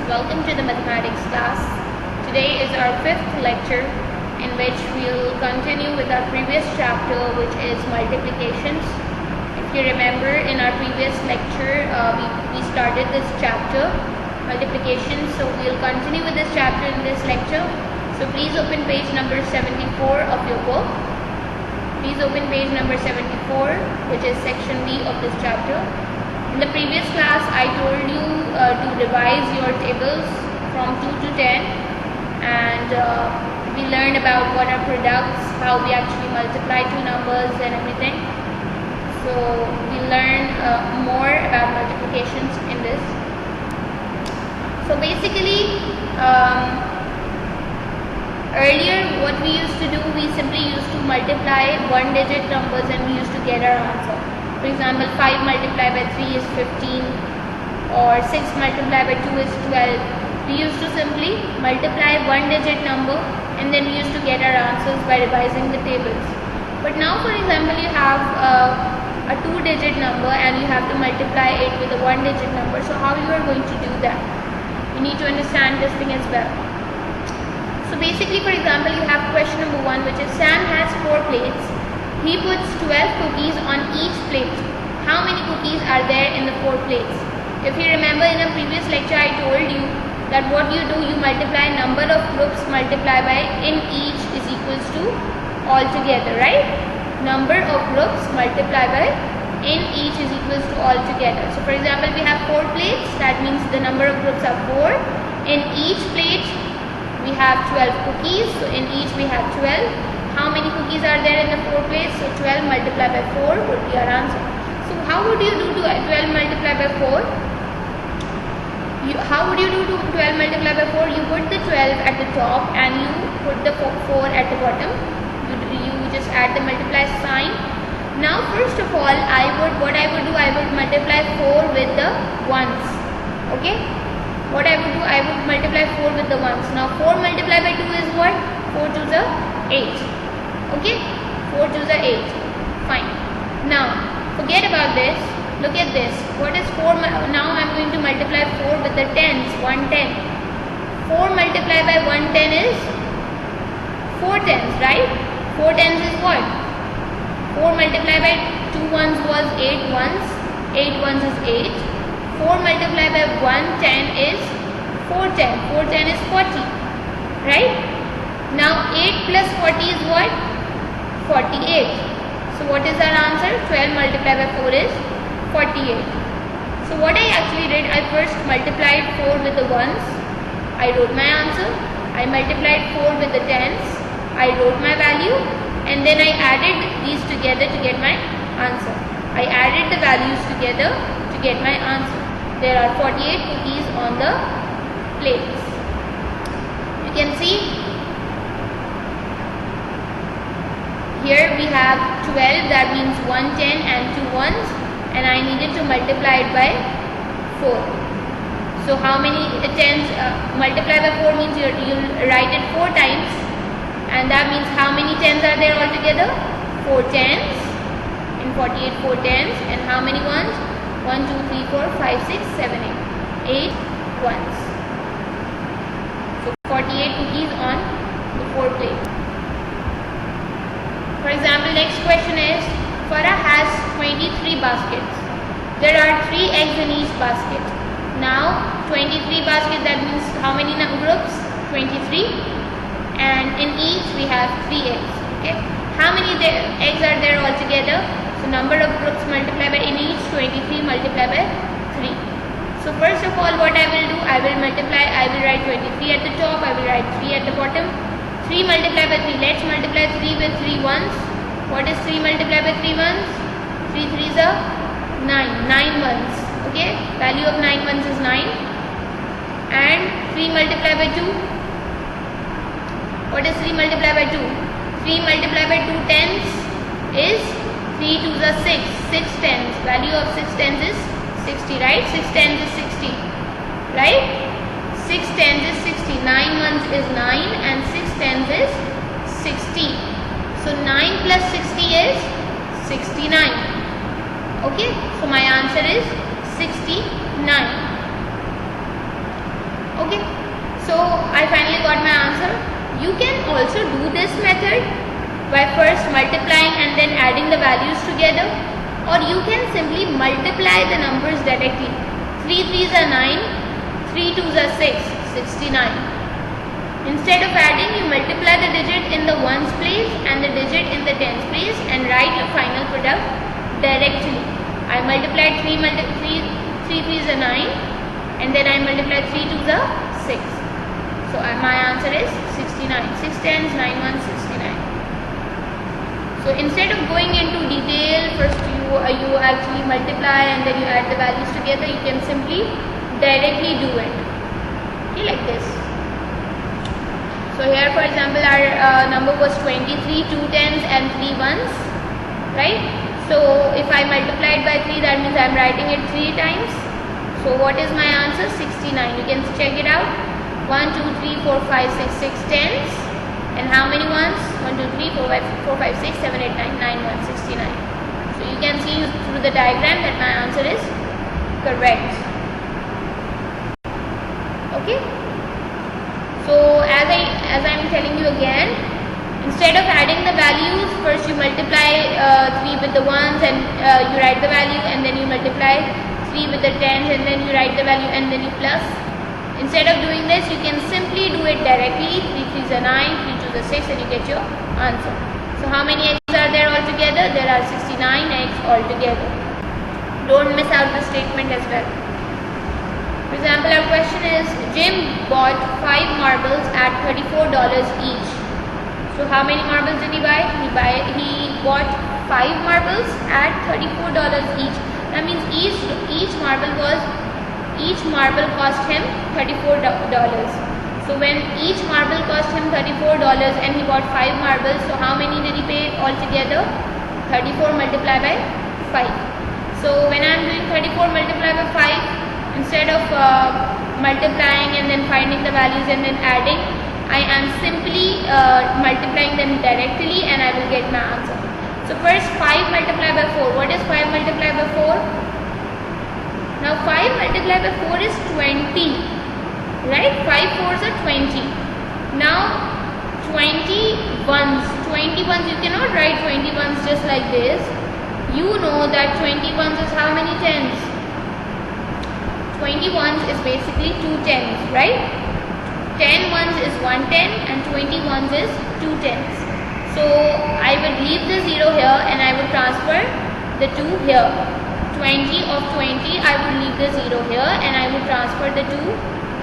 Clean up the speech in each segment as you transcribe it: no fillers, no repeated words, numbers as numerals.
welcome to the mathematics class. Today is our fifth lecture in which we will continue with our previous chapter, which is multiplications. If you remember, in our previous lecture we started this chapter, multiplication, so we will continue with this chapter in this lecture. So please open page number 74 of your book. Please open page number 74, which is section B of this chapter. In the previous class, I told you to revise your tables from 2 to 10, and we learned about what are products, how we actually multiply two numbers and everything. So we learned more about multiplications in this. So basically, earlier what we used to do, we simply used to multiply one-digit numbers and we used to get our answer. For example, 5 multiplied by 3 is 15, or 6 multiplied by 2 is 12. We used to simply multiply one-digit number and then we used to get our answers by revising the tables. But now, for example, you have a two-digit number and you have to multiply it with a one-digit number. So how you are going to do that? You need to understand this thing as well. So basically, for example, you have question number 1, which is Sam has 4 plates. He puts 12 cookies on each plate. How many cookies are there in the 4 plates? If you remember, in a previous lecture I told you that what you do, you multiply number of groups multiply by in each is equals to all together, right? Number of groups multiply by in each is equals to all together. So for example, we have 4 plates, that means the number of groups are 4. In each plate we have 12 cookies, so in each we have 12. How many cookies are there in the 4 plates? So 12 multiplied by 4 would be our answer. So how would you do 12 multiplied by 4? How would you do 12 multiplied by 4? You put the 12 at the top and you put the 4 at the bottom. You just add the multiply sign. Now first of all, I would multiply 4 with the ones. Okay? What I would do, I would multiply 4 with the ones. Now 4 multiplied by 2 is what? 4 to the 8. Okay, 4 to the 8. Fine. Now forget about this. Look at this. What is 4? Now I am going to multiply 4 with the tens. 110. 4 multiplied by 110 is 4 tens, right? 4 tens is what? 4 multiplied by 2 ones was 8 ones. 8 ones is 8. 4 multiplied by 110 is 410. 410 is 40. Right? Now 8 plus 40 is what? 48. So what is our answer? 12 multiplied by 4 is 48. So what I actually did, I first multiplied 4 with the ones. I wrote my answer. I multiplied 4 with the tens. I wrote my value. And then I added these together to get my answer. I added the values together to get my answer. There are 48 cookies on the plates. You can see here we have 12, that means 110 and 2 ones, and I needed to multiply it by 4. So how many tens? Multiply by 4 means you'll write it 4 times, and that means how many tens are there altogether? 4 tens. In 48, 4 tens. And how many ones? 1, 2, 3, 4, 5, 6, 7, 8. 8 ones. So 48 cookies on the 4 plates. For example, next question is, Farah has 23 baskets. There are 3 eggs in each basket. Now 23 baskets, that means how many groups? 23. And in each we have 3 eggs. Okay. How many eggs are there altogether? So number of groups multiplied by in each, 23 multiplied by 3. So first of all, what I will do, I will write 23 at the top, I will write 3 at the bottom. 3 multiplied by 3. Let's multiply 3 with 3 ones. What is 3 multiplied by 3 ones? 3 3s are 9. 9 ones. Okay. Value of 9 ones is 9. And 3 multiplied by 2. What is 3 multiplied by 2? 3 multiplied by 2 tens is 3 2s are 6. 6 tens. Value of 6 tens is 60, right? 6 tens is 60. Right? 6 tens is 60. 9 ones is 9 and 6 tens is 60. So 9 plus 60 is 69. Okay, so my answer is 69. You can also do this method by first multiplying and then adding the values together, or you can simply multiply the numbers directly. 3 3s are 9, 3 2s are 6, 69. Instead of adding, you multiply the digit in the ones place and the digit in the tens place and write your final product directly. I multiplied 3 3s are 9, and then I multiplied 3 2s are 6. So my answer is 69. 6 tens, 9 ones, 69. So instead of going into detail, first you actually multiply and then you add the values together, you can simply directly do it. Okay, like this. So here, for example, our number was 23, 2 tens and 3 ones, right? So if I multiplied by 3, that means I am writing it 3 times. So what is my answer? 69. You can check it out. 1 2 3 4 5 6 6 tens. And how many ones? 1 2 3 4 5 6 7 8 9 9 1 69. So you can see through the diagram that my answer is correct. Okay. So as I'm telling you again, instead of adding the values, first you multiply 3 with the ones and you write the value, and then you multiply 3 with the tens and then you write the value and then you plus. Instead of doing this, you can simply do it directly. 3 3s are 9, 3 2s are 6, and you get your answer. So how many eggs are there altogether? There are 69 eggs altogether. Don't miss out the statement as well. For example, our question is, Jim bought 5 marbles at $34 each. So how many marbles did he buy? He bought 5 marbles at $34 each. That means each marble cost him $34. So when each marble cost him $34 and he bought 5 marbles, so how many did he pay altogether? 34 multiplied by 5. So when I am doing 34 multiplied by 5, instead of multiplying and then finding the values and then adding, I am simply multiplying them directly and I will get my answer. So first 5 multiplied by 4. What is 5 multiplied by 4? Now 5 multiplied by 4 is 20, right? 5 4s are 20. Now 21s, you cannot write 21s just like this. You know that 21s is how many tens? 21s is basically 2 tens, right? 10 ones is 1 10 and 20 ones is 2 tens. So I would leave the 0 here and I would transfer the 2 here. 20 of 20, I would leave the 0 here and I would transfer the 2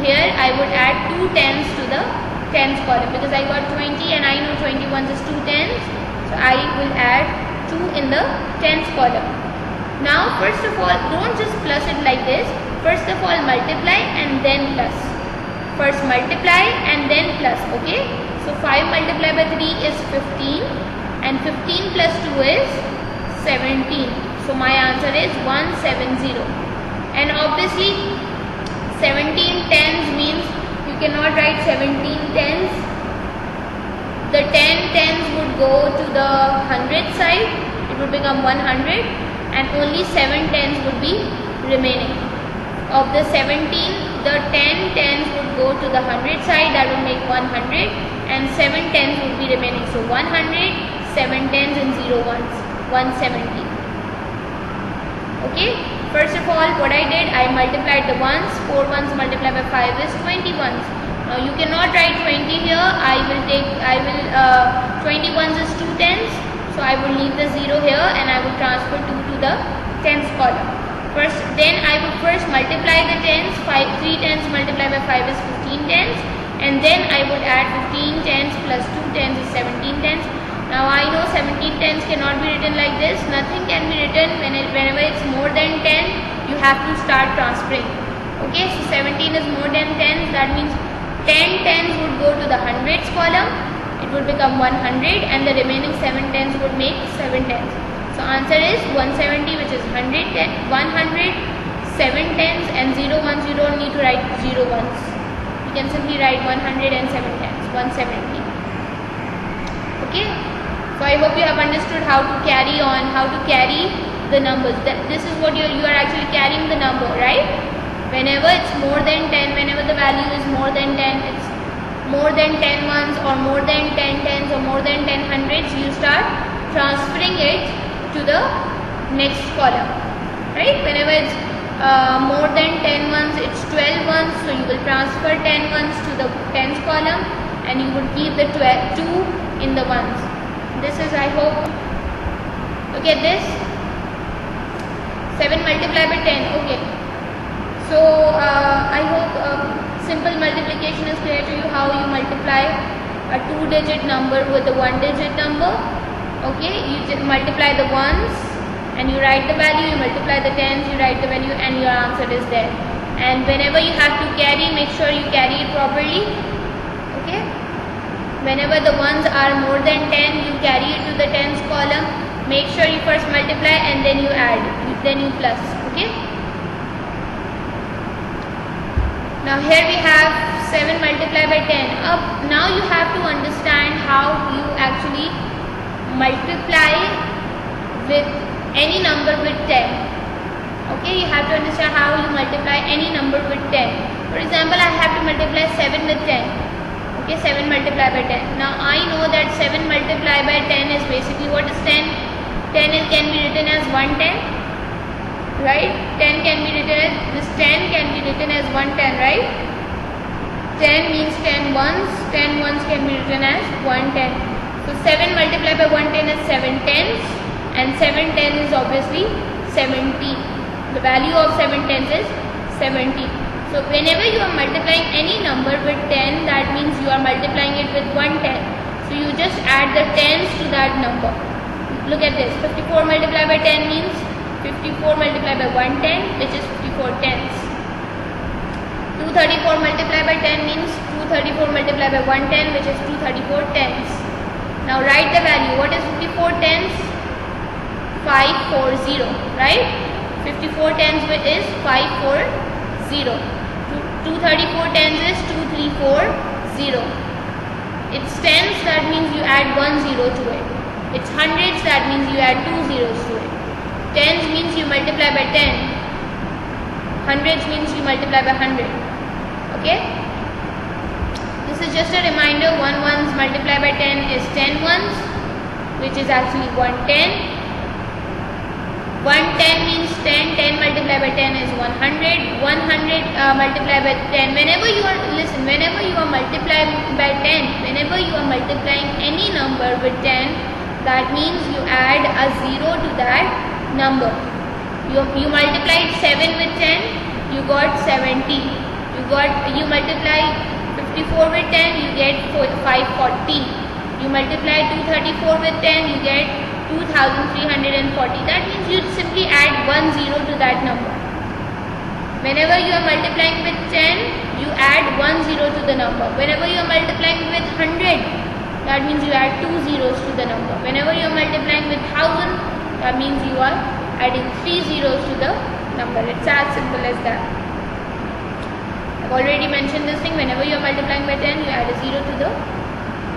here. I would add 2 tens to the tens column because I got 20 and I know 21 is 2 tens. So I will add 2 in the tens column. Now first of all, don't just plus it like this. First of all, multiply and then plus. First multiply and then plus, okay? So 5 multiplied by 3 is 15 and 15 plus 2 is 17. So my answer is 170. And obviously 17 tens means you cannot write 17 tens. The 10 tens would go to the 100 side. It would become 100 and only 7 tens would be remaining. Of the 17, the 10 tens would go to the 100 side, that would make 100 and 7 tens would be remaining. So 100, 7 tens and 0 ones, 170. Okay, first of all what I did, I multiplied the ones. 4 ones multiplied by 5 is 20 ones. Now you cannot write 20 here. 20 ones is 2 tens. So I will leave the 0 here and I will transfer 2 to the tens column. Then I would first multiply the tens. 3 tens multiplied by 5 is 15 tens. And then I would add 15 tens plus 2 tens is 17 tens. Now I know 17 tens cannot be written like this. Nothing can be written whenever it's more than 10. You have to start transferring. Okay, so 17 is more than 10. That means 10 tens would go to the hundreds column. It would become 100 and the remaining 7 tens would make 7 tens. So answer is 170, which is 100, 7 tens and 0 ones. You don't need to write 0 ones. You can simply write 100 and 7 tens, 170. Okay. So I hope you have understood how to carry the numbers. This is what you are actually carrying the number, right? Whenever it's more than 10, whenever the value is more than 10, more than 10 ones or more than 10 tens or more than 10 hundreds, you start transferring it to the next column, right? Whenever it's more than 10 ones, it's 12 ones, so you will transfer 10 ones to the tens column and you would keep the 2 in the ones. This is, I hope, look at this, 7 multiplied by 10, okay. So I hope simple multiplication is clear to you, how you multiply a 2-digit number with a 1-digit number. Okay, you just multiply the ones and you write the value, you multiply the tens, you write the value, and your answer is there. And whenever you have to carry, make sure you carry it properly. Okay, whenever the ones are more than 10, you carry it to the tens column. Make sure you first multiply and then you add, then you plus. Okay. Now here we have 7 multiplied by 10. Now you have to understand how you actually multiply with any number with 10. Okay, you have to understand how you multiply any number with 10. For example, I have to multiply 7 with 10. Okay, 7 multiplied by 10. Now I know that 7 multiplied by 10 is basically, what is 10? 10 can be written as 110. Right? 10 can be written as, this 10 can be written as 110, right? 10 means 10 ones, 10 ones can be written as 110. So 7 multiplied by 110 is 7 tens, and 7 tens is obviously 70. The value of 7 tens is 70. So whenever you are multiplying any number with 10, that means you are multiplying it with 110. So you just add the tens to that number. Look at this, 54 multiplied by 10 means 54 multiplied by 110, which is 54 tens. 234 multiplied by 10 means 234 multiplied by 110, which is 234 tens. Now write the value. What is 54 tens? 540, right? 54 tens is 540. 234 tens is 2340. It's tens, that means you add 1 0 to it. It's hundreds, that means you add 2 zeros to it. Tens means you multiply by 10. Hundreds means you multiply by 100. Okay? This is just a reminder, 1 ones multiplied by 10 is 10 ones, which is actually 110. 110 means 10, 10 multiplied by 10 is 100, 100 multiplied by 10. Whenever you are, listen, whenever you are multiplying by 10, whenever you are multiplying any number with 10, that means you add a 0 to that number. You multiplied 7 with 10, you got 70. You multiply 54 with 10, you get 540. You multiply 234 with 10, you get 2340. That means you simply add 1 0 to that number. Whenever you are multiplying with 10, you add 1 0 to the number. Whenever you are multiplying with 100, that means you add 2 zeros to the number. Whenever you are multiplying with 1000, that means you are adding 3 zeros to the number. It's as simple as that. I've already mentioned this thing. Whenever you are multiplying by 10, you add a 0 to the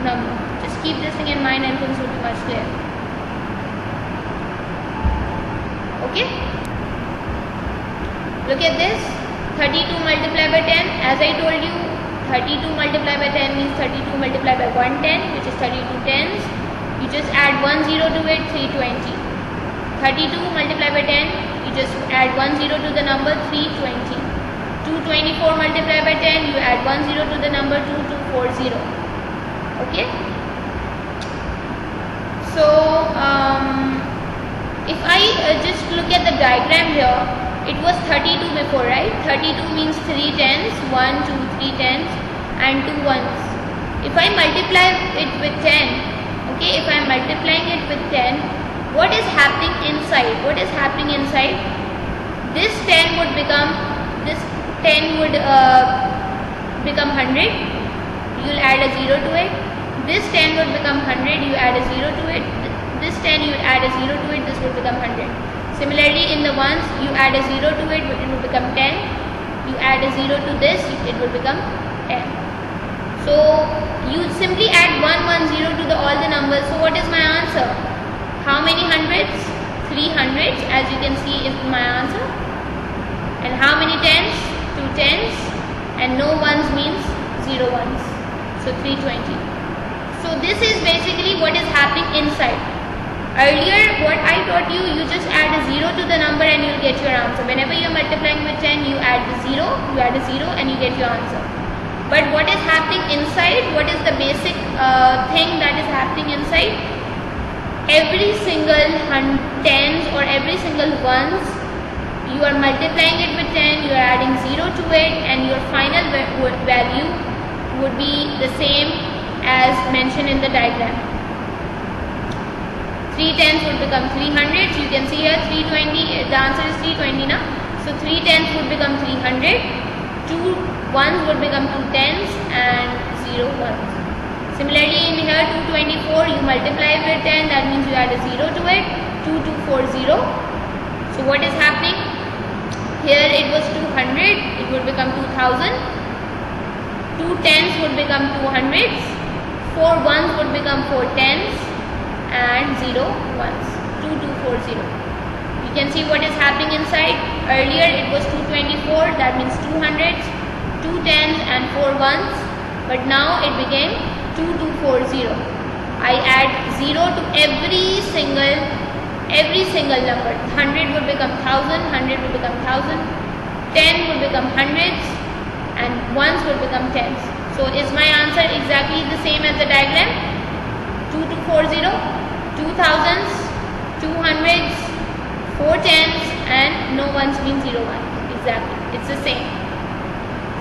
number. Just keep this thing in mind and things will be much clearer. Okay? Look at this. 32 multiplied by 10. As I told you, 32 multiplied by 10 means 32 multiplied by 110, which is 32 tens. You just add 1 0 to it, 320. 32 multiplied by 10, you just add 1 0 to the number, 320. 224 multiplied by 10, you add 1 0 to the number, 2240. Okay? So, if I just look at the diagram here, it was 32 before, right? 32 means 3 tens, 1, 2, 3 tens and 2 ones. If I multiply it with 10, okay, if I am multiplying it with 10, what is happening inside? What is happening inside? This 10 would become, this 10 would become 100. You will add a 0 to it. This 10 would become 100. You add a 0 to it. This 10 you would add a 0 to it. This would become 100. Similarly, in the ones, you add a 0 to it, it will become 10. You add a 0 to this, it will become 10. So you simply add 1 0 to all the numbers. So what is my answer? How many hundreds? 3 hundreds, as you can see, is my answer. And how many tens? 2 tens. And no ones means 0 ones. So 320. So this is basically what is happening inside. Earlier what I taught you, you just add a 0 to the number and you'll get your answer. Whenever you're multiplying with 10, you add the 0, and you get your answer. But what is happening inside? What is the basic thing that is happening inside? Every single tens or every single ones, you are multiplying it with 10, you are adding 0 to it, and your final value would be the same as mentioned in the diagram. 3 tens would become 300. So you can see here 320, the answer is 320 now. So 3 tens would become 300, 2 ones would become 2 tens, and 0 ones. Similarly in here 224, you multiply with 10, that means you add a 0 to it, 2240. So what is happening? Here it was 200, it would become 2000, 2 tens would become 200s, 4 ones would become 4 tens, and 0 ones, 2240. You can see what is happening inside. Earlier it was 224, that means 200s, 2 tens and 4 ones, but now it became 2240. I add 0 to every single number. 100 would become 1000, 100 would become 1000, 10 would become hundreds, and ones would become tens. So is my answer exactly the same as the diagram? 2240, 2000s, 200s, 4 tens, and no ones means 0 1. Exactly, it's the same.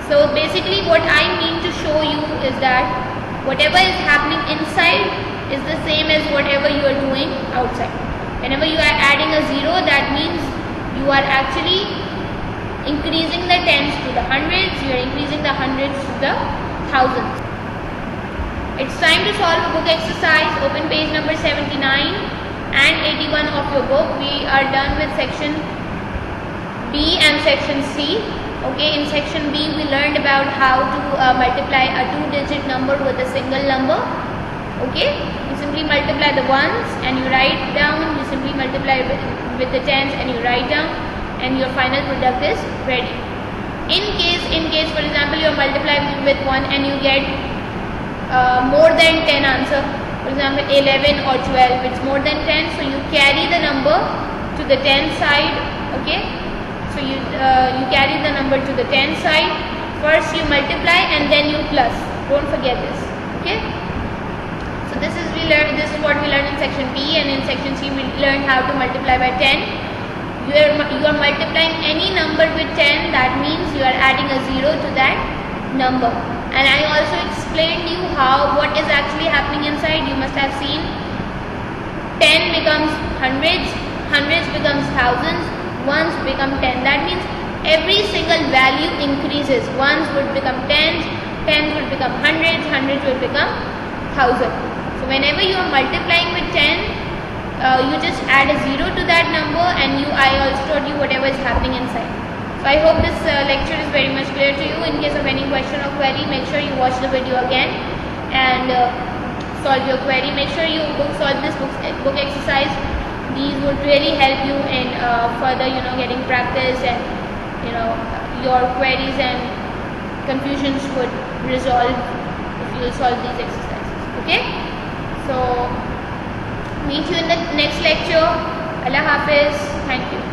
So basically what I mean to show you is that whatever is happening inside is the same as whatever you are doing outside. Whenever you are adding a 0, that means you are actually increasing the tens to the hundreds, you are increasing the hundreds to the thousands. It's time to solve a book exercise. Open page number 79 and 81 of your book. We are done with section B and section C. Okay, in section B we learned about how to multiply a 2-digit number with a single number. Okay, you simply multiply the ones and you write down, you simply multiply with the tens and you write down, and your final product is ready. In case for example you are multiplying with 1 and you get more than 10 answer, for example 11 or 12, it's more than 10, so you carry the number to the 10 side. Okay, so you carry the number to the 10 side. First you multiply and then you plus, don't forget this. Okay, so this is what we learned in section B, and in section C we learned how to multiply by 10. You are multiplying any number with 10, that means you are adding a 0 to that number. And I also explained you what is actually happening inside. You must have seen 10 becomes hundreds, hundreds becomes thousands, ones become 10. That means every single value increases. Ones would become tens, tens would become hundreds, hundreds would become thousands. So whenever you are multiplying with 10, you just add a 0 to that number, and I also taught you whatever is happening inside. So I hope this lecture is very much clear to you. In case of any question or query, make sure you watch the video again and solve your query. Make sure you solve this book exercise. These would really help you in further getting practice, and your queries and confusions would resolve if you solve these exercises. Okay, so meet you in the next lecture. Allah Hafiz. Thank you.